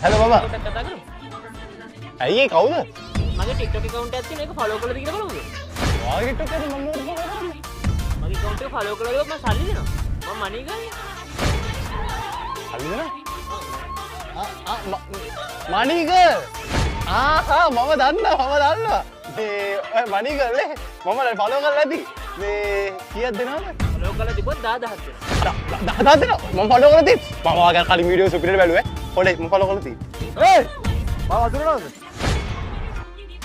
Hello බබා. කතා කරමු. ඇයි ඒ කවුද? මගේ TikTok account එකක් තියෙන එක follow කරලාද කියලා බලමුද? වාගේ TikTok එකේ මම මොකද කරන්නේ? මගේ account එක follow කරලා මම සල්ලි දෙනවා. මම money ගන්නේ. සල්ලි දෙනවා? මණික ආහා මම දන්නවා මේ මණික නේ මම ෆලෝ කරලා ඇති මේ කීයක් දෙනවද follow කරලා තිබ්බොත් 10000ක් දෙනවා. 10 දෙනවා මම ෆලෝ කරලා තියෙන්නේ මම ඔයාගේ කලින් වීඩියෝ සුපිරියට බැලුවේ පොඩේ මම ෆලෝ කරලා තියෙන්නේ ඒ මම අඳුරනවද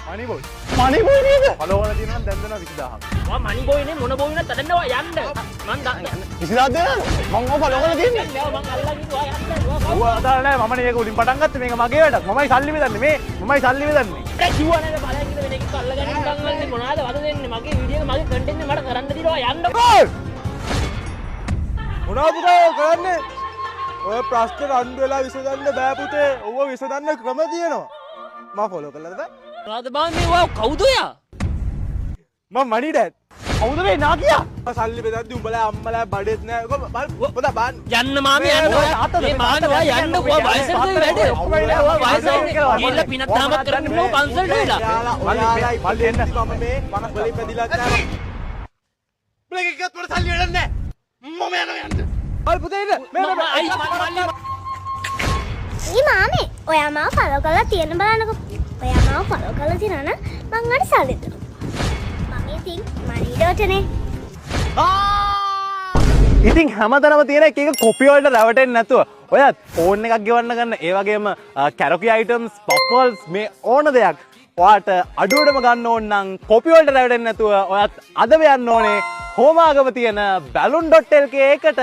මණි බෝයි නේද ෆලෝ කරලා තියෙනවා නම් දැන් දෙනවා 20000ක් ඔයා money boy නේ මොන boy වුණත් අදන්නවා යන්න. මං දන්නේ. 20000ක් දෙනවද මම ෆලෝ කරලා තියෙන්නේ මං අල්ලලා කිව්වා යන්න. ඌ අදාළ නැහැ මම නේ ඒක උඩින් පටන් ගත්තේ මේක මගේ වැඩක් මමයි සල්ලි බෙදන්නේ මමයි සල්ලි බෙදන්නේ ඒ කිව්වා නේද බලන් ඉන්න වෙන එකක් අල්ලගෙන ඉඳන් වල්නේ මොනවද වද දෙන්නේ මගේ වීඩියෝ එක මගේ කන්ටෙන්ට් එක මට කරන්න දිනවා යන්න. මොනවද පුතේ කරන්නේ? ඔය ප්‍රශ්න රණ්ඩු වෙලා විසඳන්න බෑ පුතේ. ඔව්ව විසඳන්න ක්‍රම තියෙනවා. මම ෆලෝ කළාද? මොනවද බං මේ ඔයා කවුද ඔයා? මම මණි ඩැඩ්. කවුද මේ නාකියා? සල්ලි බෙදද්දි උඹලා අම්මලා බඩෙත් නෑ. පොත බාන්න. යන්න මාමි යන්න. මේ මාන ඔයා යන්න ඔයා වයසට වැඩේ. ඔයා වයසට ගිහිල්ලා පිනක් දාමක් කරන්න ඕන පන්සලට වෙලා. මල්ලි එන්න. මම මේ 50 වලින් පැදිලා නැහැ. බ්ලේක් එකත් මට සල්ලි වෙන්නේ නැහැ. මම යනවා යන්න. අය පුතේ ඉන්න. මේ ඊ මාමේ ඔයා මාව ෆලෝ කරලා තියෙන බලන්නකෝ. ඔයා මාව ෆලෝ කරලා තියෙනවා නම් මං අර සල්ලි දෙනවා. මම ඉතින් මණිඩෝටනේ. ඉතින් හැමතැනම තියෙන එක කොපි වලට රැවටෙන්නේ නැතුව ඔයත් ෆෝන් එකක් ගෙවන්න ගන්න ඒ වගේම කැරොකි අයිටම්ස් පොප්වල්ස් මේ ඕන දෙයක් ඔයාට අඩුවටම ගන්න ඕන නම් කොපි වලට රැවටෙන්නේ නැතුව ඔයත් අදම යන්න ඕනේ හෝමාගම තියෙන balloon.lk එකට